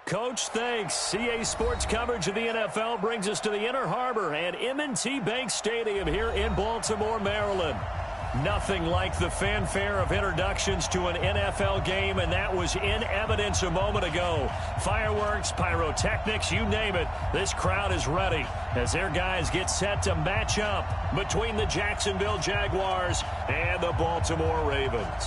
Coach, thanks. CA Sports coverage of the NFL brings us to the Inner Harbor at M&T Bank Stadium here in Baltimore, Maryland. Nothing like the fanfare of introductions to an NFL game, and that was in evidence a moment ago. Fireworks, pyrotechnics, you name it. This crowd is ready as their guys get set to match up between the Jacksonville Jaguars and the Baltimore Ravens.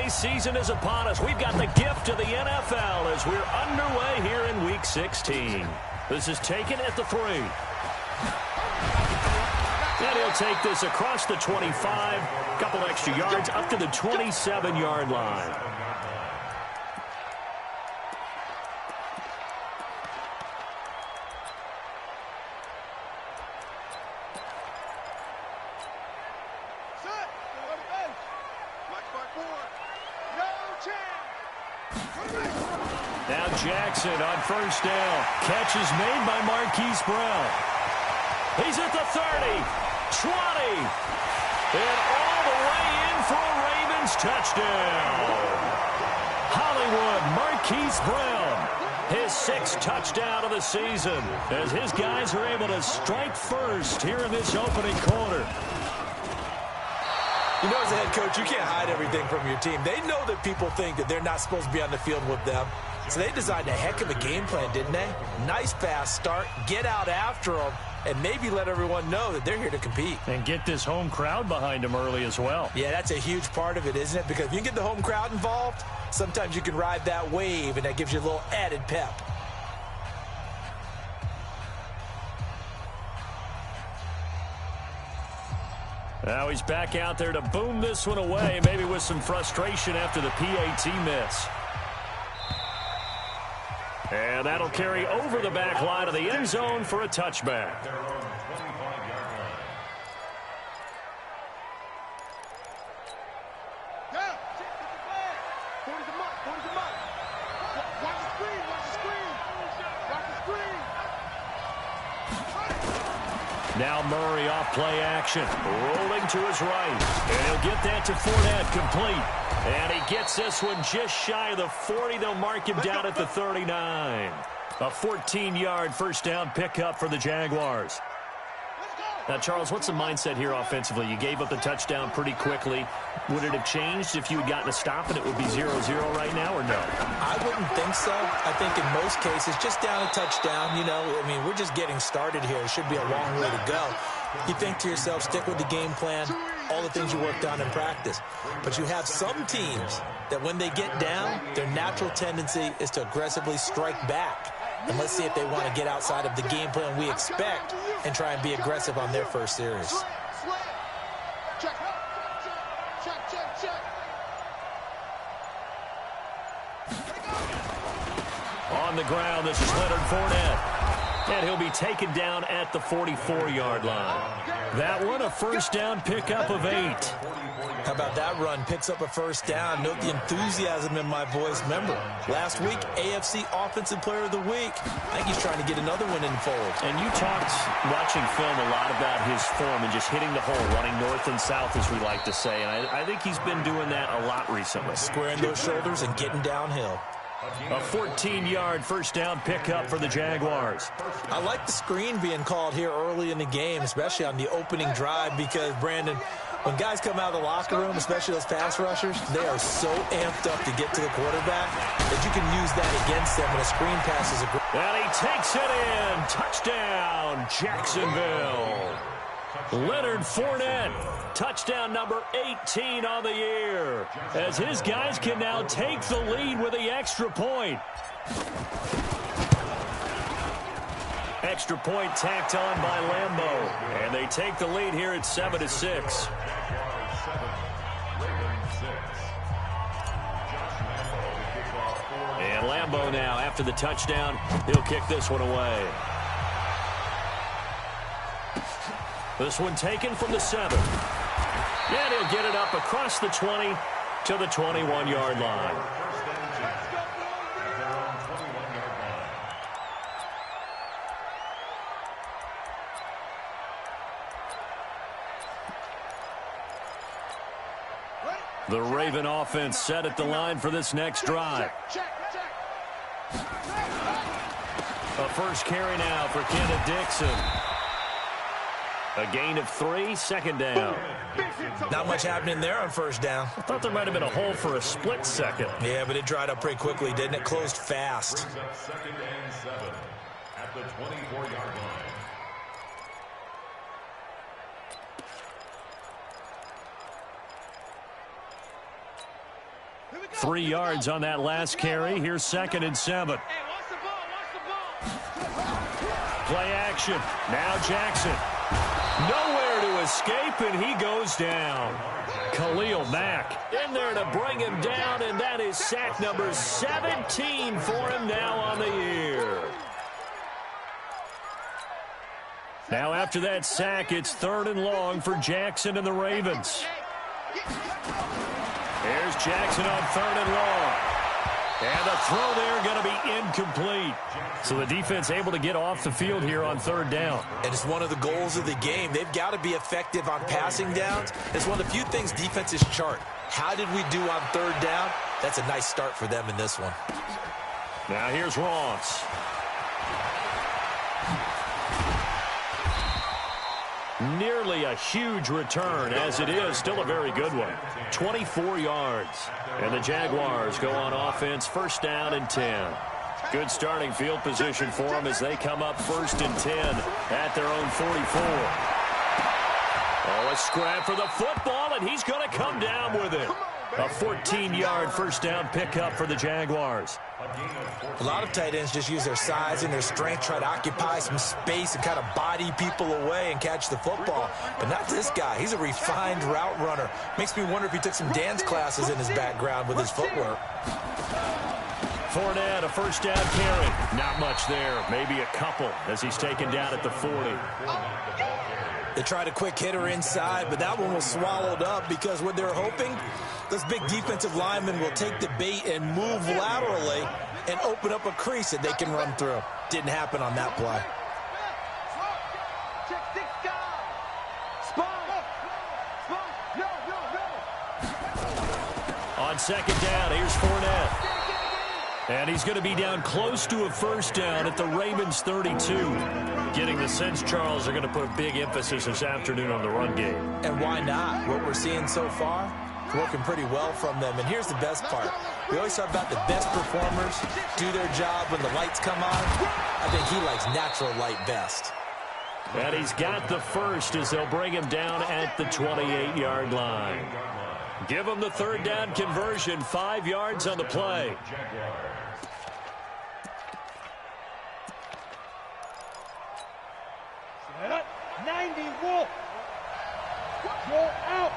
Season is upon us. We've got the gift of the NFL as we're underway here in Week 16. This is taken at the 3. And he'll take this across the 25, couple extra yards up to the 27-yard line. Now Jackson on first down. Catch is made by Marquise Brown. He's at the 30, 20, and all the way in for a Ravens touchdown. Hollywood Marquise Brown, his 6th touchdown of the season, as his guys are able to strike first here in this opening quarter. You know, as a head coach, you can't hide everything from your team. They know that people think that they're not supposed to be on the field with them. So they designed a heck of a game plan, didn't they? Nice fast start, get out after them, and maybe let everyone know that they're here to compete. And get this home crowd behind them early as well. Yeah, that's a huge part of it, isn't it? Because if you can get the home crowd involved, sometimes you can ride that wave, and that gives you a little added pep. Now he's back out there to boom this one away, maybe with some frustration after the PAT miss. And that'll carry over the back line of the end zone for a touchback. Now Murray off play action, rolling to his right, and he'll get that to Fournette, complete. And he gets this one just shy of the 40. They'll mark him down at the 39. A 14-yard first down pickup for the Jaguars. Now, Charles, what's the mindset here offensively? You gave up the touchdown pretty quickly. Would it have changed if you had gotten a stop and it would be 0-0 right now, or no? I wouldn't think so. I think in most cases, just down a touchdown, you know, I mean, we're just getting started here. It should be a long way to go. You think to yourself, stick with the game plan, all the things you worked on in practice. But you have some teams that when they get down, their natural tendency is to aggressively strike back. And let's see if they want to get outside of the game plan we expect and try and be aggressive on their first series. On the ground, this is Leonard Fournette. And he'll be taken down at the 44-yard line. That one, a first down pickup of 8. How about that run? Picks up a first down. Note the enthusiasm in my voice. Remember, last week, AFC Offensive Player of the Week. I think he's trying to get another one in the fold. And you talked, watching film, a lot about his form and just hitting the hole, running north and south, as we like to say. And I think he's been doing that a lot recently. Squaring those shoulders and getting downhill. A 14-yard first down pickup for the Jaguars. I like the screen being called here early in the game, especially on the opening drive, because, Brandon, when guys come out of the locker room, especially those pass rushers, they are so amped up to get to the quarterback that you can use that against them when a screen pass is a great. And he takes it in. Touchdown, Jacksonville. Leonard Fournette, touchdown number 18 on the year, as his guys can now take the lead with the extra point. Extra point tacked on by Lambeau, and they take the lead here at 7-6. And Lambeau now, after the touchdown, he'll kick this one away. This one taken from the 7. And he'll get it up across the 20 to the 21-yard line. The Raven offense set at the line for this next drive. A first carry now for Kenneth Dixon. A gain of 3, second down. Not much happening there on first down. I thought there might have been a hole for a split second. Yeah, but it dried up pretty quickly, didn't it? Closed fast. Second and 7 at the 24-yard line. 3 yards on that last carry. Here's 2nd and 7. Play action. Now Jackson. Nowhere to escape, and he goes down. Khalil Mack in there to bring him down, and that is sack number 17 for him now on the year. Now after that sack, it's 3rd and long for Jackson and the Ravens. Here's Jackson on 3rd and long. And the throw there going to be incomplete. So the defense able to get off the field here on 3rd down. And it's one of the goals of the game. They've got to be effective on passing downs. It's one of the few things defenses chart. How did we do on 3rd down? That's a nice start for them in this one. Now here's Ross. Nearly a huge return, as it is still a very good one. 24 yards. And the Jaguars go on offense, 1st down and 10. Good starting field position for them as they come up 1st and 10 at their own 44. Oh, a scrap for the football, and he's going to come down with it. A 14-yard 1st down pickup for the Jaguars. A lot of tight ends just use their size and their strength, try to occupy some space and kind of body people away and catch the football. But not this guy. He's a refined route runner. Makes me wonder if he took some dance classes in his background with his footwork. Fournette, a 1st down carry. Not much there. Maybe a couple as he's taken down at the 40. They tried a quick hitter inside, but that one was swallowed up because what they're hoping, those big defensive linemen will take the bait and move laterally and open up a crease that they can run through. Didn't happen on that play. On 2nd down, here's Fournette. And he's going to be down close to a 1st down at the Ravens 32. Getting the sense, Charles, are going to put a big emphasis this afternoon on the run game. And why not? What we're seeing so far, working pretty well from them. And here's the best part. We always talk about the best performers do their job when the lights come on. I think he likes natural light best. And he's got the first as they'll bring him down at the 28-yard line. Give him the 3rd down conversion, 5 yards on the play. 90 Wolf. Go out.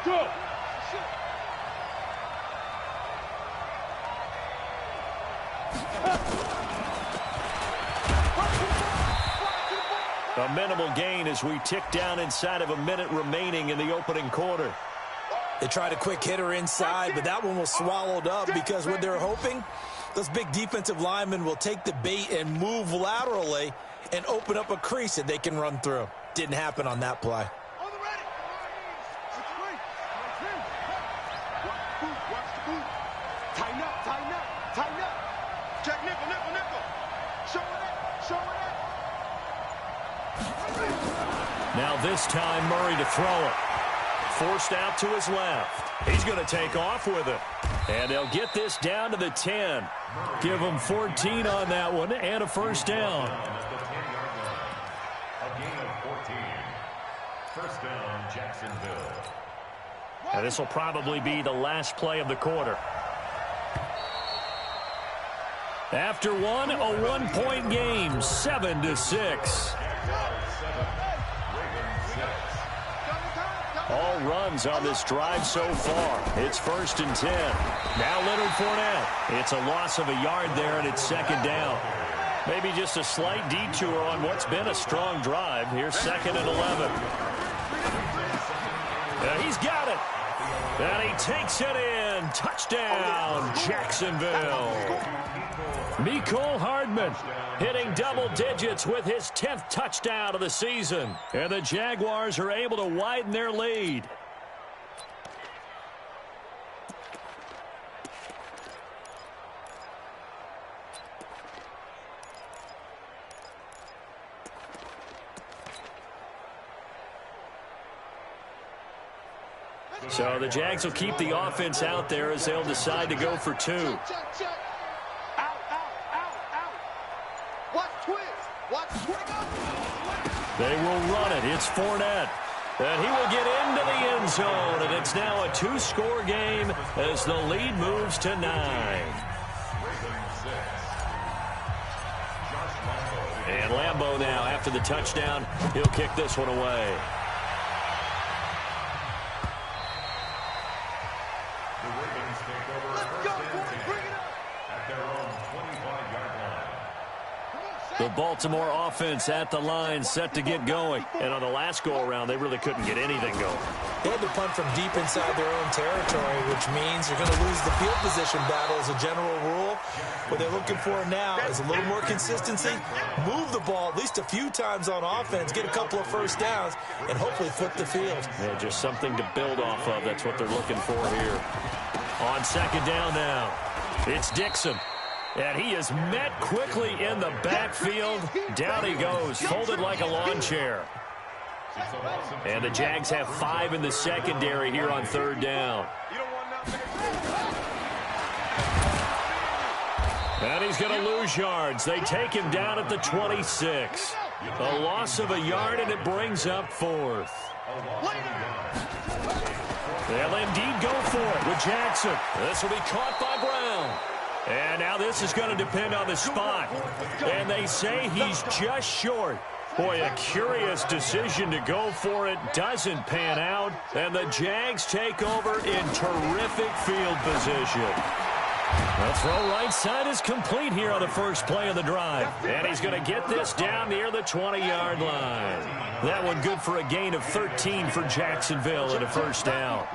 Go. A minimal gain as we tick down inside of a minute remaining in the opening quarter. They tried a quick hitter inside, but that one was swallowed up because what they're hoping, those big defensive linemen will take the bait and move laterally and open up a crease that they can run through. Didn't happen on that play. Tighten up, tighten up, tighten up. Check nickel, nickel, nickel. Show it, show it. Now this time Murray to throw it. Forced out to his left. He's going to take off with it. And they'll get this down to the 10. Give him 14 on that one and a 1st down. A gain of 14. 1st down, Jacksonville. Now this will probably be the last play of the quarter. After one, a 1-point game, 7-6. All runs on this drive so far. It's 1st and 10. Now Leonard Fournette. It's a loss of a yard there, and it's 2nd down. Maybe just a slight detour on what's been a strong drive. Here's 2nd and 11. He's got it. And he takes it in. Touchdown, Jacksonville. Mecole Hardman hitting double digits with his 10th touchdown of the season. And the Jaguars are able to widen their lead. So the Jags will keep the offense out there as they'll decide to go for 2. Out, out, out, out. Watch twist. Watch swing up. They will run it. It's Fournette. And he will get into the end zone. And it's now a 2-score game as the lead moves to 9. And Lambeau now, after the touchdown, he'll kick this one away. The Baltimore offense at the line, set to get going. And on the last go-around, they really couldn't get anything going. They had to punt from deep inside their own territory, which means you're going to lose the field position battle as a general rule. What they're looking for now is a little more consistency, move the ball at least a few times on offense, get a couple of first downs, and hopefully flip the field. Yeah, just something to build off of. That's what they're looking for here. On second down now, it's Dixon. And he is met quickly in the backfield. Down he goes, folded like a lawn chair. And the Jags have 5 in the secondary here on third down. And he's going to lose yards. They take him down at the 26. A loss of a yard, and it brings up 4th. They'll indeed go for it with Jackson. This will be caught by Brown. And now this is going to depend on the spot. And they say he's just short. Boy, a curious decision to go for it. Doesn't pan out. And the Jags take over in terrific field position. The throw right side is complete here on the first play of the drive. And he's going to get this down near the 20-yard line. That one good for a gain of 13 for Jacksonville and a first down.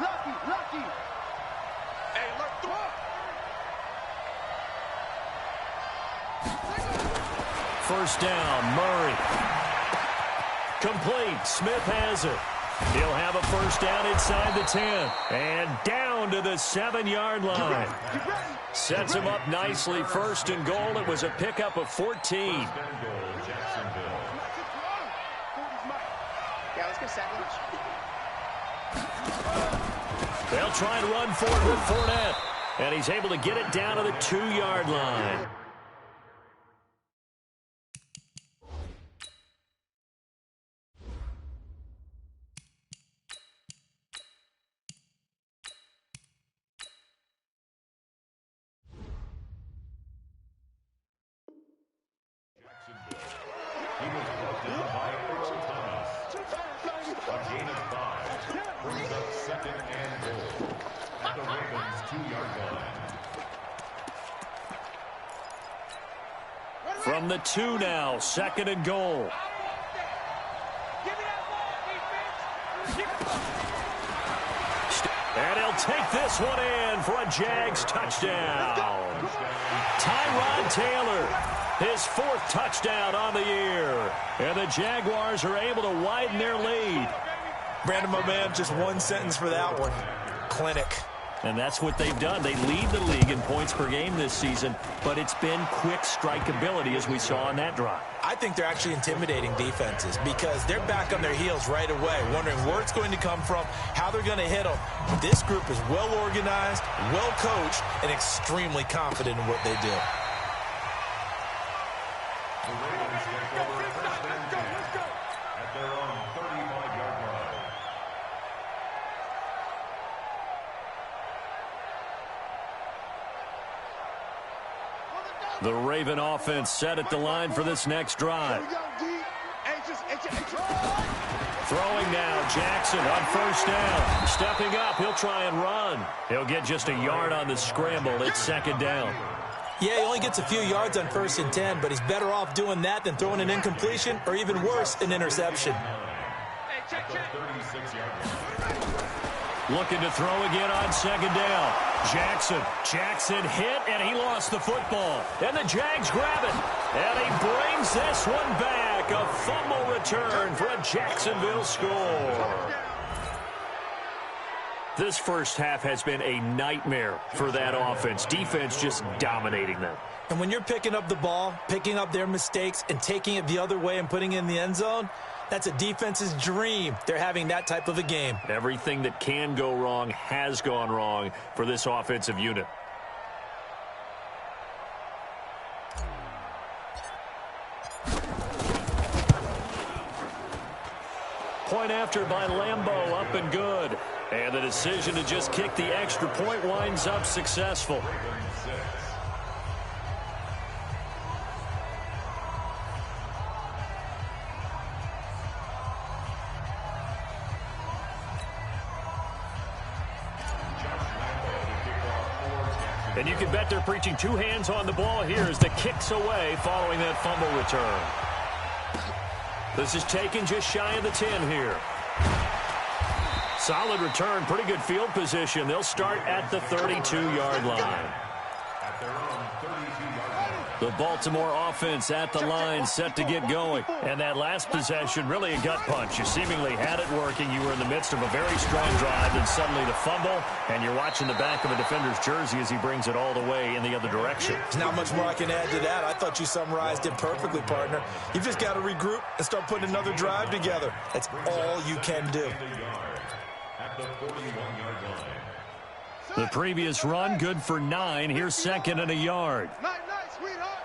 First down, Murray. Complete. Smith has it. He'll have a first down inside the 10. And down to the 7-yard line. Sets him up nicely. First and goal. It was a pickup of 14. Yeah, let's get sandwich. They'll try and run forward with Fournette. And he's able to get it down to the 2-yard line. From the 2 now, second and goal. And he'll take this one in for a Jags touchdown. Tyrod Taylor, his 4th touchdown on the year. And the Jaguars are able to widen their lead. Brandon, my man, just one sentence for that one. Clinic. And that's what they've done. They lead the league in points per game this season, but it's been quick strikeability as we saw on that drive. I think they're actually intimidating defenses because they're back on their heels right away, wondering where it's going to come from, how they're going to hit them. This group is well organized, well coached, and extremely confident in what they do. The Raven offense set at the line for this next drive. Throwing now, Jackson on first down. Stepping up, he'll try and run. He'll get just a yard on the scramble. It's second down. Yeah, he only gets a few yards on 1st and 10, but he's better off doing that than throwing an incompletion or even worse, an interception. Looking to throw again on second down. Jackson hit, and he lost the football. And the Jags grab it. And he brings this one back. A fumble return for a Jacksonville score. This first half has been a nightmare for that offense. Defense just dominating them. And when you're picking up the ball, picking up their mistakes, and taking it the other way and putting it in the end zone, That's a defense's dream. They're having that type of a game. Everything that can go wrong has gone wrong for this offensive unit. Point after by Lambeau, up and good. And the decision to just kick the extra point winds up successful. And you can bet they're preaching two hands on the ball here as the kick's away following that fumble return. This is taken just shy of the 10 here. Solid return, pretty good field position. They'll start at the 32-yard line. The Baltimore offense at the line, set to get going. And that last possession, really a gut punch. You seemingly had it working. You were in the midst of a very strong drive, and suddenly the fumble, and you're watching the back of a defender's jersey as he brings it all the way in the other direction. There's not much more I can add to that. I thought you summarized it perfectly, partner. You've just got to regroup and start putting another drive together. That's all you can do. The previous run, good for 9. Here's second and a yard. Night, sweetheart.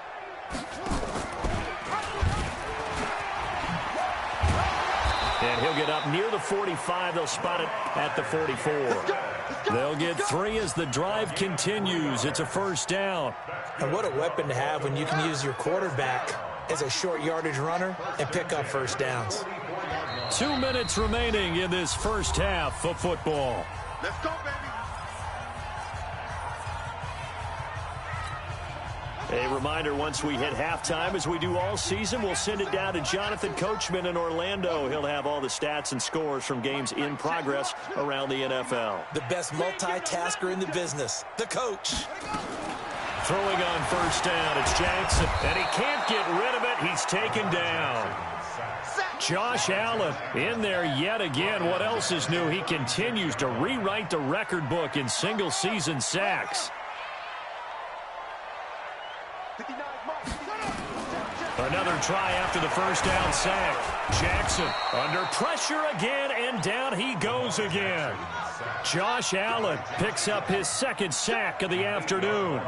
And he'll get up near the 45. They'll spot it at the 44. They'll get 3 as the drive continues. It's a first down. And what a weapon to have when you can use your quarterback as a short yardage runner and pick up first downs. 2 minutes remaining in this first half of football. Let's go, baby. A reminder, once we hit halftime, as we do all season, we'll send it down to Jonathan Coachman in Orlando. He'll have all the stats and scores from games in progress around the NFL. The best multitasker in the business, the coach. Throwing on first down, it's Jackson, and he can't get rid of it. He's taken down. Josh Allen in there yet again. What else is new? He continues to rewrite the record book in single-season sacks. Another try after the first down sack. Jackson under pressure again, and down he goes again. Josh Allen picks up his second sack of the afternoon.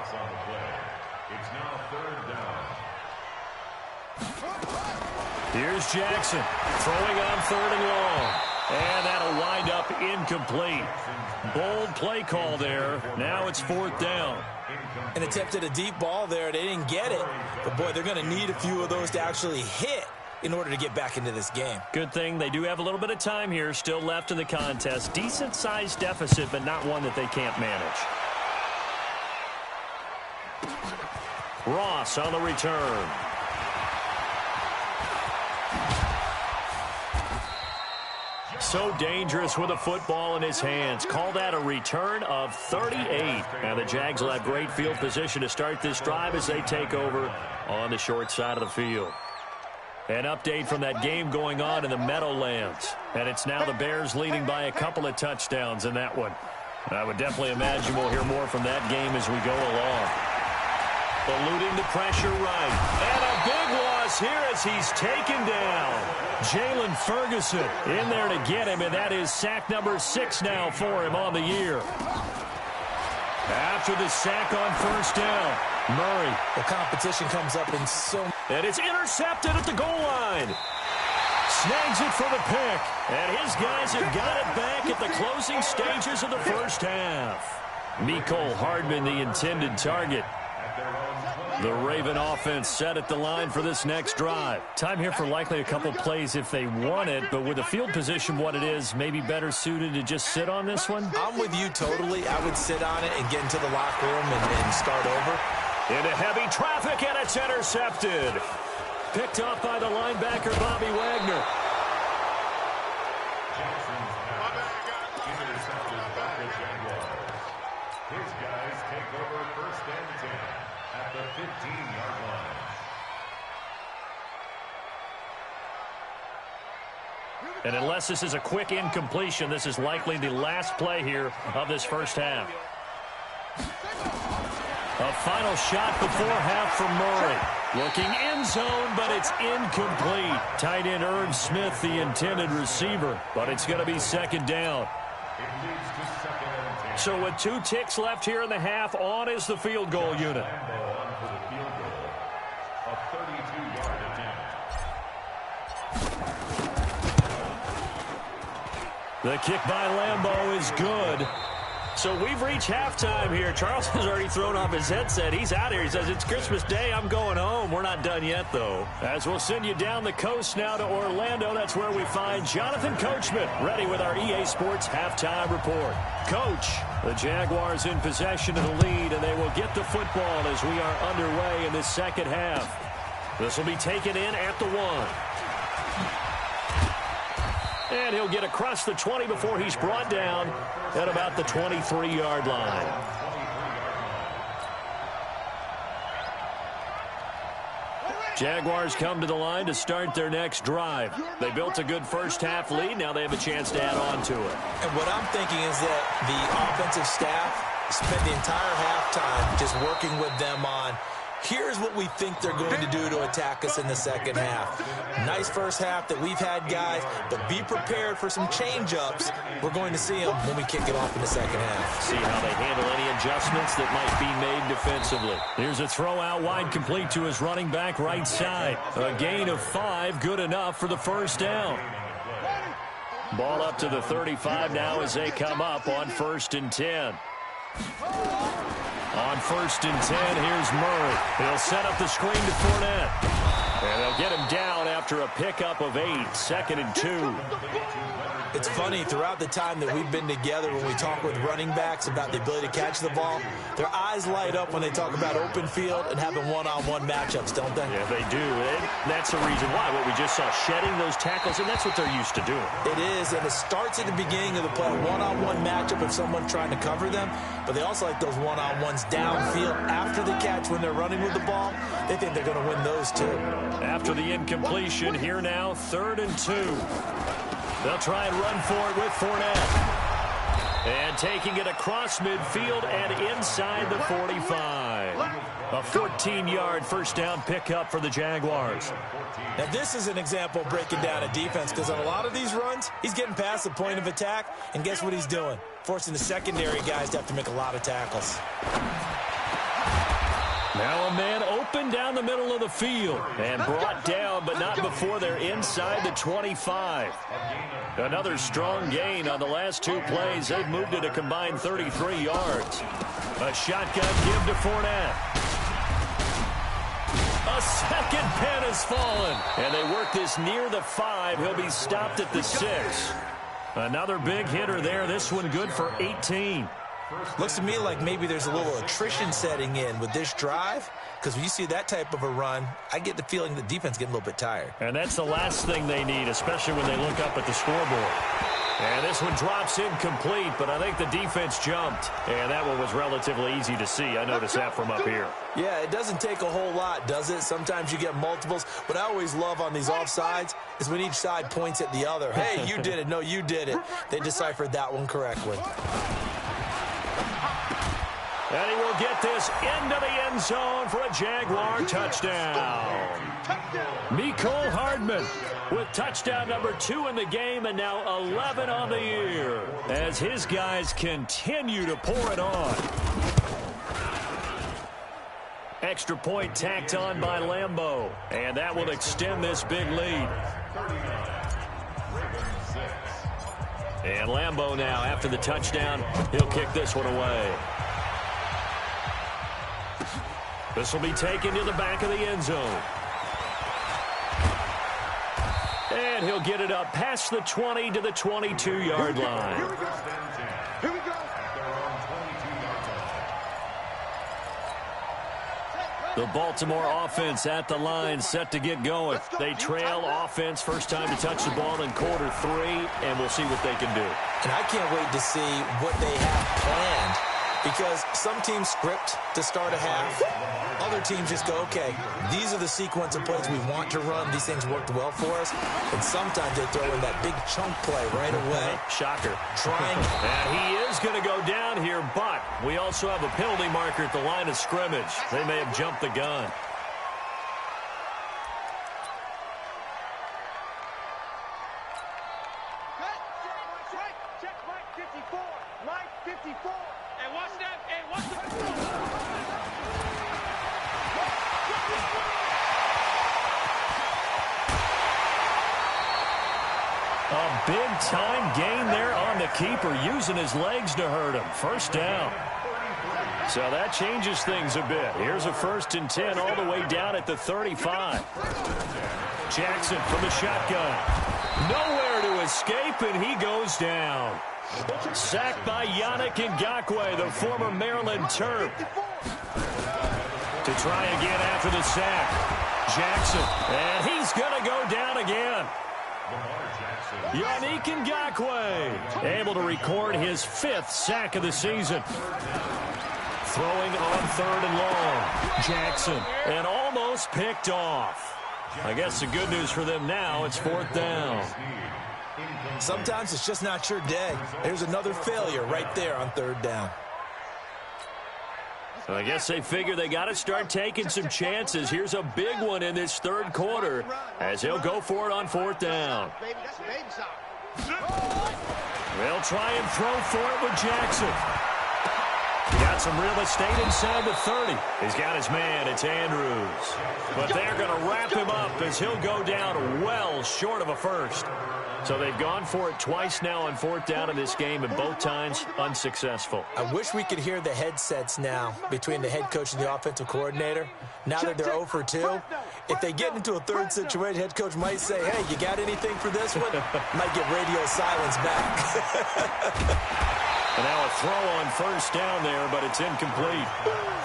Here's Jackson throwing on 3rd and long. And that'll wind up incomplete. Bold play call there. Now it's 4th down. And attempted a deep ball there. They didn't get it. But, boy, they're going to need a few of those to actually hit in order to get back into this game. Good thing they do have a little bit of time here still left in the contest. Decent-sized deficit, but not one that they can't manage. Ross on the return. So dangerous with a football in his hands. Call that a return of 38. Now the Jags will have great field position to start this drive as they take over on the short side of the field. An update from that game going on in the Meadowlands. And it's now the Bears leading by a couple of touchdowns in that one. I would definitely imagine we'll hear more from that game as we go along. Eluding the pressure right. And a big loss here as he's taken down. Jalen Ferguson in there to get him, and that is sack number 6 now for him on the year. After the sack on first down, Murray. The competition comes up in so... And it's intercepted at the goal line. Snags it for the pick. And his guys have got it back at the closing stages of the first half. Mecole Hardman, the intended target. The Raven offense set at the line for this next drive. Time here for likely a couple plays if they want it, but with the field position what it is, maybe better suited to just sit on this one? I'm with you totally. I would sit on it and get into the locker room and start over. Into heavy traffic, and it's intercepted. Picked off by the linebacker, Bobby Wagner. His guys take over 1st and 10 at the 15-yard line. And unless this is a quick incompletion, this is likely the last play here of this first half. A final shot before half from Murray. Looking end zone, but it's incomplete. Tight end Irv Smith, the intended receiver, but it's going to be second down. So with 2 ticks left here in the half, on is the field goal unit. The kick by Lambeau is good. So we've reached halftime here. Charles has already thrown off his headset. He's out here. He says, it's Christmas Day. I'm going home. We're not done yet, though. As we'll send you down the coast now to Orlando. That's where we find Jonathan Coachman, ready with our EA Sports halftime report. Coach, the Jaguars in possession of the lead, and they will get the football as we are underway in this second half. This will be taken in at the 1. And he'll get across the 20 before he's brought down at about the 23-yard line. Jaguars come to the line to start their next drive. They built a good first-half lead. Now they have a chance to add on to it. And what I'm thinking is that the offensive staff spent the entire halftime just working with them on, here's what we think they're going to do to attack us in the second half. Nice first half that we've had, guys, but be prepared for some change-ups. We're going to see them when we kick it off in the second half. See how they handle any adjustments that might be made defensively. Here's a throw out wide, complete to his running back right side. A gain of 5, good enough for the first down. Ball up to the 35 now as they come up on 1st and 10. On 1st and 10, here's Murray. He'll set up the screen to Fournette. And they'll get him down after a pickup of 8, 2nd and 2. It's funny, throughout the time that we've been together, when we talk with running backs about the ability to catch the ball, their eyes light up when they talk about open field and having one-on-one matchups, don't they? Yeah, they do. And that's the reason why. What we just saw, shedding those tackles, and that's what they're used to doing. It is, and it starts at the beginning of the play, one-on-one matchup of someone trying to cover them, but they also like those one-on-ones downfield after the catch when they're running with the ball. They think they're going to win those too. After the incompletion, here now, 3rd and 2. They'll try and run for it with Fournette. And taking it across midfield and inside the 45. A 14-yard first down pickup for the Jaguars. Now, this is an example of breaking down a defense, because on a lot of these runs, he's getting past the point of attack, and guess what he's doing? Forcing the secondary guys to have to make a lot of tackles. Now a man open down the middle of the field and brought down, but not before they're inside the 25. Another strong gain on the last 2 plays. They've moved it a combined 33 yards. A shotgun give to Fournette. A second pen has fallen. And they work this near the 5. He'll be stopped at the 6. Another big hitter there. This one good for 18. Looks to me like maybe there's a little attrition setting in with this drive, because when you see that type of a run, I get the feeling the defense getting a little bit tired. And that's the last thing they need, especially when they look up at the scoreboard. And this one drops incomplete, but I think the defense jumped. And that one was relatively easy to see. I noticed that from up here. Yeah, it doesn't take a whole lot, does it? Sometimes you get multiples. What I always love on these offsides is when each side points at the other. Hey, you did it. No, you did it. They deciphered that one correctly. And he will get this into the end zone for a Jaguar touchdown. Mecole Hardman with touchdown number 2 in the game, and now 11 on the year as his guys continue to pour it on. Extra point tacked on by Lambeau, and that will extend this big lead. And Lambeau now, after the touchdown, he'll kick this one away. This will be taken to the back of the end zone. And he'll get it up past the 20 to the 22-yard line. Here we go. Here we go. The Baltimore offense at the line, set to get going. They trail offense, first time to touch the ball in quarter 3, and we'll see what they can do. And I can't wait to see what they have planned, because some teams script to start a half. Other teams just go, okay, these are the sequence of plays we want to run. These things worked well for us. And sometimes they throw in that big chunk play right away. Shocker. Trying. And he is going to go down here, but we also have a penalty marker at the line of scrimmage. They may have jumped the gun. Big-time gain there on the keeper, using his legs to hurt him. First down. So that changes things a bit. Here's a 1st and 10 all the way down at the 35. Jackson from the shotgun. Nowhere to escape, and he goes down. Sacked by Yannick Ngakoue, the former Maryland Terp. To try again after the sack. Jackson, and he's going to go down again. Yannick Ngakoue able to record his 5th sack of the season. Throwing on 3rd and long. Jackson, and almost picked off. I guess the good news for them now, it's 4th down. Sometimes it's just not your day. There's another failure right there on 3rd down. So I guess they figure they got to start taking some chances. Here's a big one in this 3rd quarter as he'll go for it on 4th down. They'll try and throw for it with Jackson. Got some real estate inside the 30. He's got his man. It's Andrews. But they're going to wrap him up as he'll go down well short of a first. So they've gone for it twice now on 4th down in this game, and both times unsuccessful. I wish we could hear the headsets now between the head coach and the offensive coordinator. Now that they're 0 for 2, if they get into a 3rd situation, head coach might say, hey, you got anything for this one? Might get radio silence back. And now a throw on 1st down there, but it's incomplete.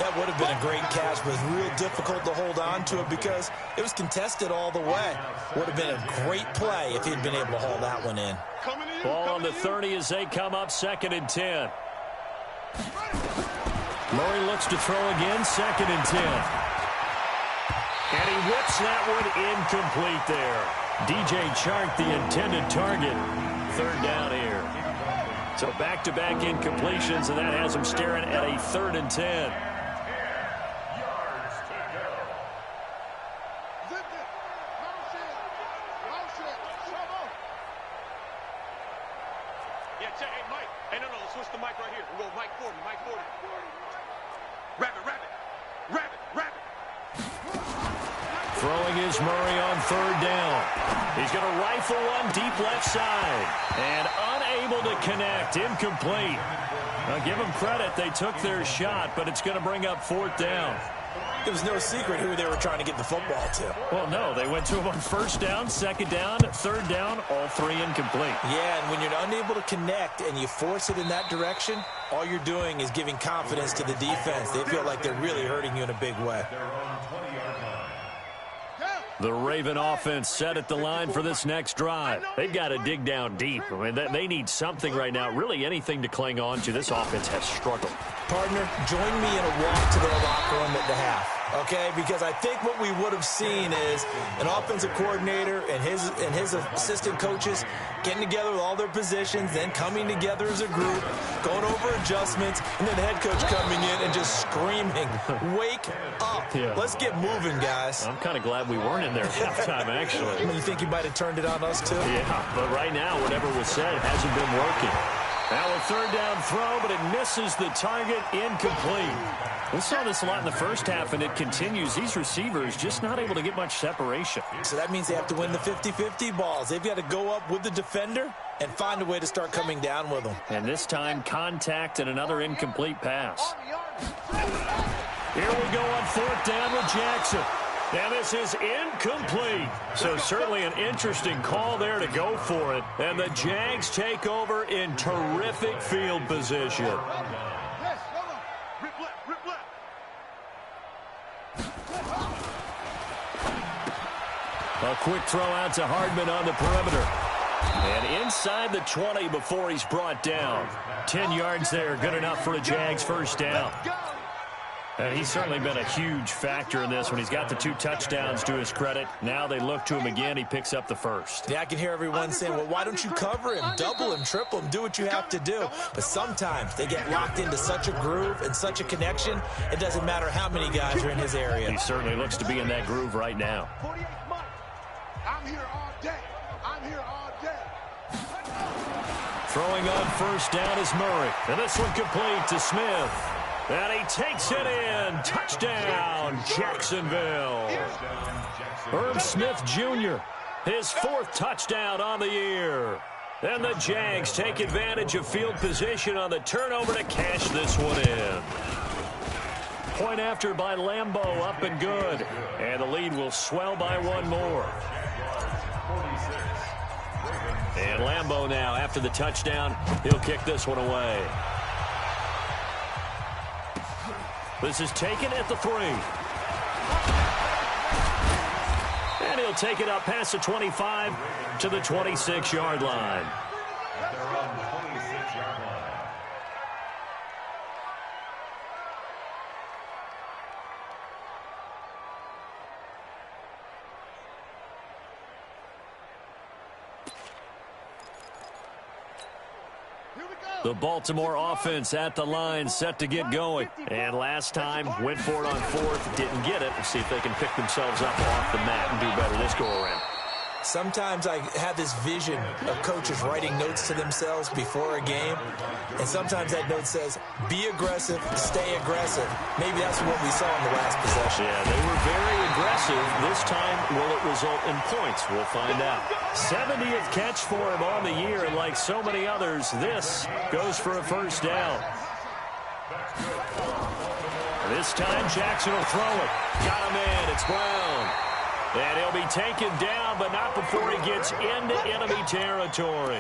That would have been a great catch, but it was real difficult to hold on to it because it was contested all the way. Would have been a great play if he'd been able to haul that one in. Ball on the 30 as they come up 2nd and 10. Murray looks to throw again, 2nd and 10. And he whips that one incomplete there. DJ Chark, the intended target. 3rd down here. So back-to-back incompletions, and that has him staring at a 3rd and 10. Hey, Mike. Hey, no, switch the mic right here. We'll go Mike 40, Mike 40. Rabbit. Throwing is Murray on 3rd down. He's going to rifle one deep left side. And unable to connect. Incomplete. Now, give them credit. They took their shot, but it's going to bring up 4th down. It was no secret who they were trying to get the football to. Well, no. They went to him on 1st down, 2nd down, 3rd down, all 3 incomplete. Yeah, and when you're unable to connect and you force it in that direction, all you're doing is giving confidence to the defense. They feel like they're really hurting you in a big way. The Raven offense set at the line for this next drive. They've got to dig down deep. I mean, they need something right now, really anything to cling on to. This offense has struggled. Partner, join me in a walk to their locker room at the half. Okay, because I think what we would have seen is an offensive coordinator and his assistant coaches getting together with all their positions, then coming together as a group, going over adjustments, and then the head coach coming in and just screaming, wake up. Yeah. Let's get moving, guys. I'm kind of glad we weren't in there at halftime, actually. You think you might have turned it on us, too? Yeah, but right now, whatever was said hasn't been working. Now a 3rd down throw, but it misses the target, incomplete. We saw this a lot in the first half, and it continues. These receivers just not able to get much separation. So that means they have to win the 50-50 balls. They've got to go up with the defender and find a way to start coming down with them. And this time, contact and another incomplete pass. Here we go on 4th down with Jackson. And this is incomplete. So certainly an interesting call there to go for it. And the Jags take over in terrific field position. A quick throw out to Hardman on the perimeter. And inside the 20 before he's brought down. 10 yards there, good enough for a Jags 1st down. And he's certainly been a huge factor in this when he's got the 2 touchdowns to his credit. Now they look to him again. He picks up the 1st. Yeah, I can hear everyone saying, well, why don't you cover him, double him, triple him, do what you have to do. But sometimes they get locked into such a groove and such a connection, it doesn't matter how many guys are in his area. He certainly looks to be in that groove right now. 48 Mike. I'm here all day. I'm here all day. Throwing on 1st down is Murray. And this one complete to Smith. And he takes it in. Touchdown, Jacksonville. Herb Smith Jr., his 4th touchdown on the year. And the Jags take advantage of field position on the turnover to cash this one in. Point after by Lambeau, up and good. And the lead will swell by one more. And Lambeau now, after the touchdown, he'll kick this one away. This is taken at the 3. And he'll take it up past the 25 to the 26-yard line. They're on the 26-yard line. The Baltimore offense at the line, set to get going. And last time, went for it on 4th, didn't get it. We'll see if they can pick themselves up off the mat and do better this go-around. Sometimes I have this vision of coaches writing notes to themselves before a game, and sometimes that note says, be aggressive, stay aggressive. Maybe that's what we saw in the last possession. Yeah, they were very aggressive. This time, will it result in points? We'll find out. 70th catch for him on the year, and like so many others, this goes for a first down. This time, Jackson will throw it. Got him in. It's Brown. And he'll be taken down, but not before he gets into enemy territory.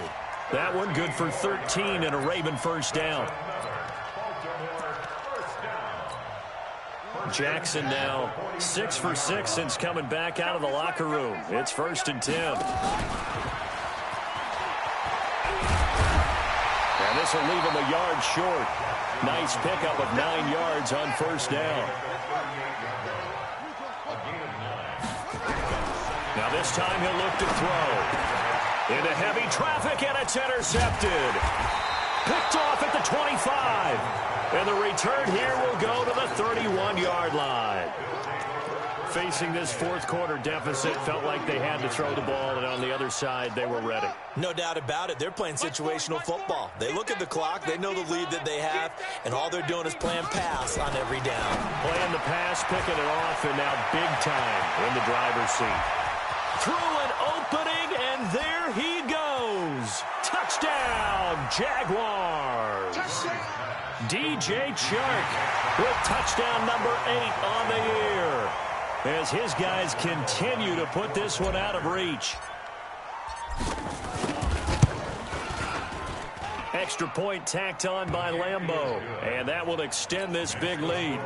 That one good for 13 and a Raven first down. Jackson now 6 for 6 since coming back out of the locker room. It's 1st and 10. And this will leave him a yard short. Nice pickup of 9 yards on first down. Now this time he'll look to throw. Into heavy traffic, and it's intercepted. Picked off at the 25. And the return here will go to the 31-yard line. Facing this fourth quarter deficit, felt like they had to throw the ball, and on the other side, they were ready. No doubt about it. They're playing situational football. They look at the clock, they know the lead that they have, and all they're doing is playing pass on every down. Playing the pass, picking it off, and now big time in the driver's seat. Through an opening, and there he goes. Touchdown, Jaguars. DJ Chark with touchdown number 8 on the year, as his guys continue to put this one out of reach. Extra point tacked on by Lambeau, and that will extend this big lead.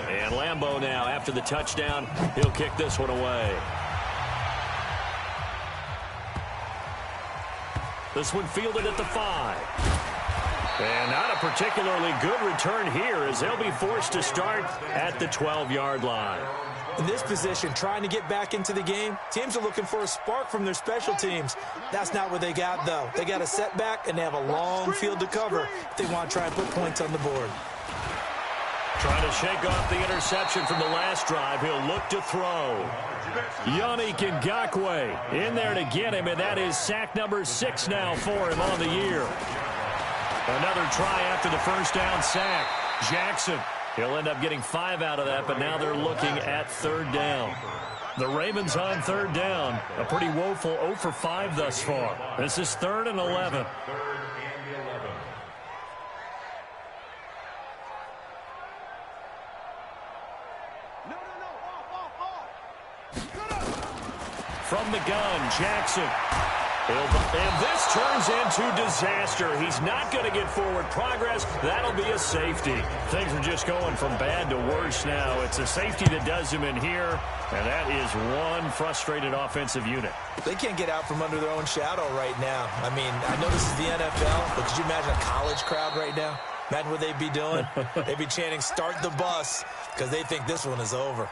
And Lambeau now, after the touchdown, he'll kick this one away. This one fielded at the 5. And not a particularly good return here, as they'll be forced to start at the 12-yard line. In this position, trying to get back into the game, teams are looking for a spark from their special teams. That's not what they got, though. They got a setback, and they have a long field to cover if they want to try and put points on the board. Trying to shake off the interception from the last drive. He'll look to throw. Yannick Ngakoue in there to get him, and that is sack number 6 now for him on the year. Another try after the first down sack. Jackson, he'll end up getting 5 out of that, but now they're looking at 3rd down. The Ravens on 3rd down. A pretty woeful 0 for 5 thus far. This is 3rd and 11. From the gun, Jackson. And this turns into disaster. He's not going to get forward progress. That'll be a safety. Things are just going from bad to worse now. It's a safety that does him in here, and that is one frustrated offensive unit. They can't get out from under their own shadow right now. I mean, I know this is the NFL, but could you imagine a college crowd right now? Imagine what they'd be doing. They'd be chanting, "Start the bus," because they think this one is over.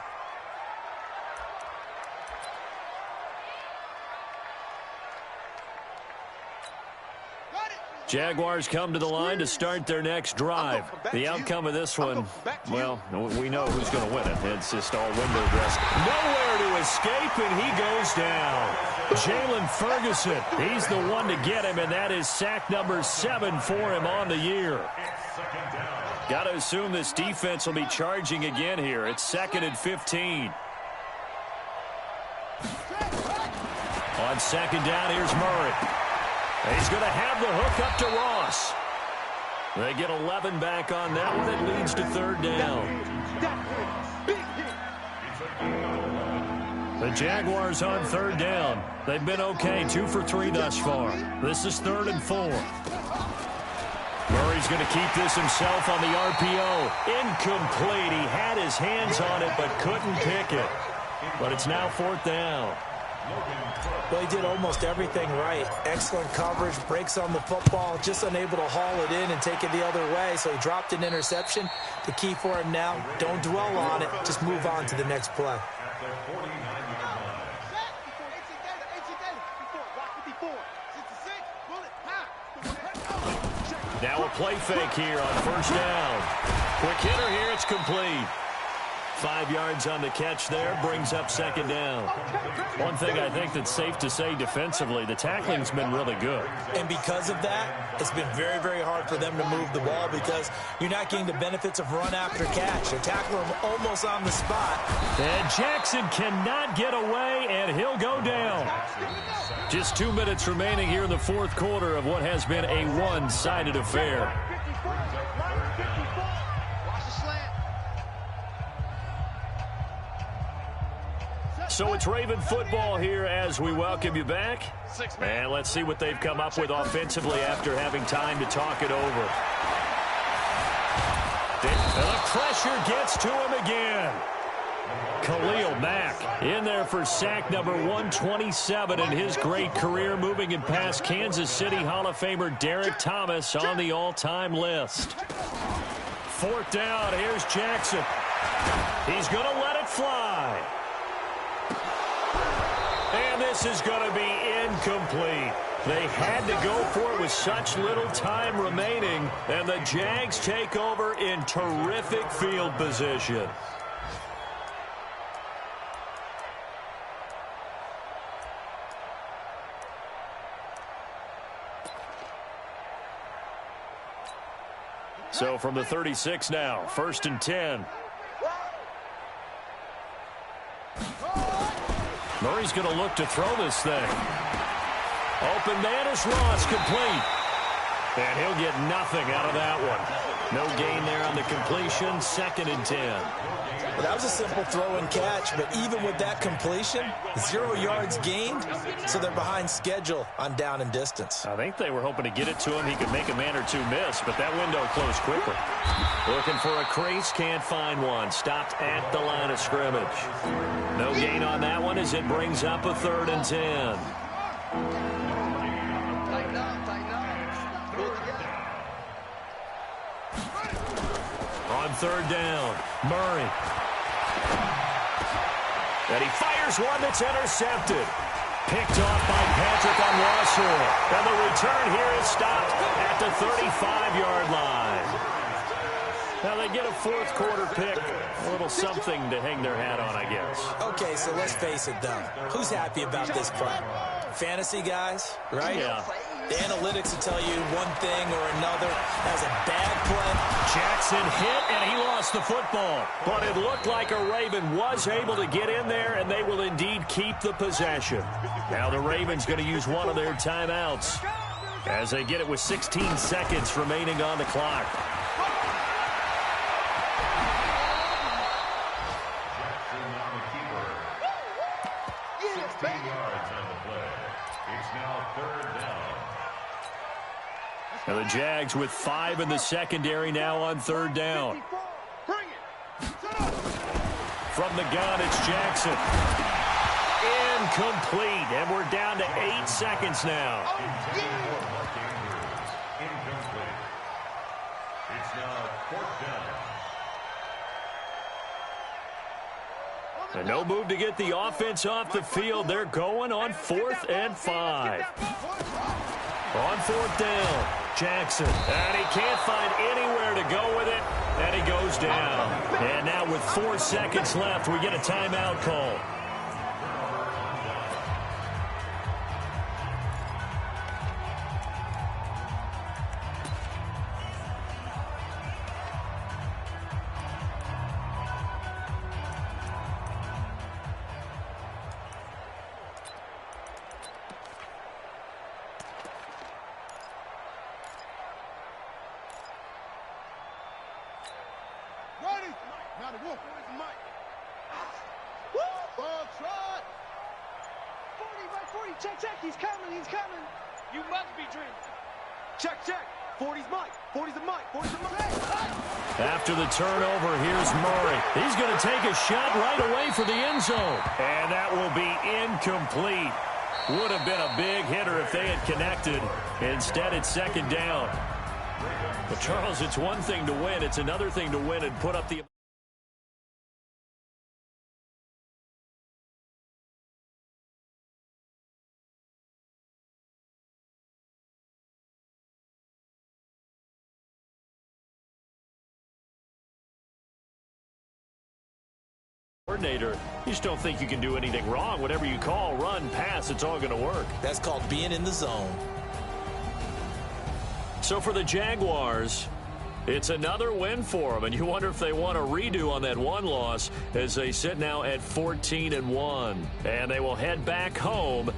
Jaguars come to the line to start their next drive. The outcome of this one, well, we know who's going to win it. It's just all window dressed. Nowhere to escape, and he goes down. Jalen Ferguson, he's the one to get him, and that is sack number 7 for him on the year. Got to assume this defense will be charging again here. It's 2nd and 15. On second down, here's Murray. He's going to have the hook up to Ross. They get 11 back on that one. It leads to third down. The Jaguars on third down. They've been okay, 2 for 3 thus far. This is 3rd and 4. Murray's going to keep this himself on the RPO. Incomplete. He had his hands on it but couldn't pick it. But it's now 4th down. Well, he did almost everything right. Excellent coverage, breaks on the football, just unable to haul it in and take it the other way, so he dropped an interception. The key for him now, don't dwell on it, just move on to the next play. Now a play fake here on first down. Quick hitter here, it's complete. 5 yards on the catch there, brings up second down. One thing I think that's safe to say defensively, the tackling's been really good. And because of that, it's been very, very hard for them to move the ball because you're not getting the benefits of run after catch. They're tackling him almost on the spot. And Jackson cannot get away, and he'll go down. Just 2 minutes remaining here in the 4th quarter of what has been a one-sided affair. So it's Raven football here as we welcome you back. And let's see what they've come up with offensively after having time to talk it over. And the pressure gets to him again. Khalil Mack in there for sack number 127 in his great career, moving in past Kansas City Hall of Famer Derek Thomas on the all-time list. 4th down, here's Jackson. He's going to let it fly. And this is going to be incomplete. They had to go for it with such little time remaining, and the Jags take over in terrific field position. So from the 36 now, 1st and 10. Murray's going to look to throw this thing. Open man is Ross, complete. And he'll get nothing out of that one. No gain there on the completion, 2nd and 10. Well, that was a simple throw and catch, but even with that completion, 0 yards gained, so they're behind schedule on down and distance. I think they were hoping to get it to him. He could make a man or two miss, but that window closed quickly. Looking for a crease, can't find one. Stopped at the line of scrimmage. No gain on that one as it brings up a 3rd and 10. On 3rd down, Murray. And he fires one that's intercepted. Picked off by Patrick on Russell. And the return here is stopped at the 35-yard line. Now they get a 4th quarter pick. A little something to hang their hat on, I guess. Okay, so let's face it, though. Who's happy about this play? Fantasy guys, right? Yeah. The analytics will tell you one thing or another. As a bad play. Jackson hit, and he lost the football. But it looked like a Raven was able to get in there, and they will indeed keep the possession. Now the Ravens going to use one of their timeouts as they get it with 16 seconds remaining on the clock. Jackson on the keeper. 16 yards on the play. It's now 3rd down. And the Jags with 5 in the secondary now on 3rd down. From the gun, it's Jackson. Incomplete, and we're down to 8 seconds now. Incomplete. It's now 4th down. And no move to get the offense off the field. They're going on 4th and 5. On 4th down, Jackson. And he can't find anywhere to go with it, and he goes down. And now with 4 seconds left, we get a timeout call. Now the wolf is Mike. Ball trot. 40, Mike, 40. Check, check. He's coming. He's coming. You must be dreaming. Check, check. 40's Mike. 40's a Mike. 40's a Mike. After the turnover, here's Murray. He's going to take a shot right away for the end zone. And that will be incomplete. Would have been a big hitter if they had connected. Instead, it's second down. But, Charles, it's one thing to win. It's another thing to win and put up the... coordinator. You just don't think you can do anything wrong. Whatever you call, run, pass, it's all going to work. That's called being in the zone. So for the Jaguars, it's another win for them, and you wonder if they want a redo on that one loss as they sit now at 14-1. And they will head back home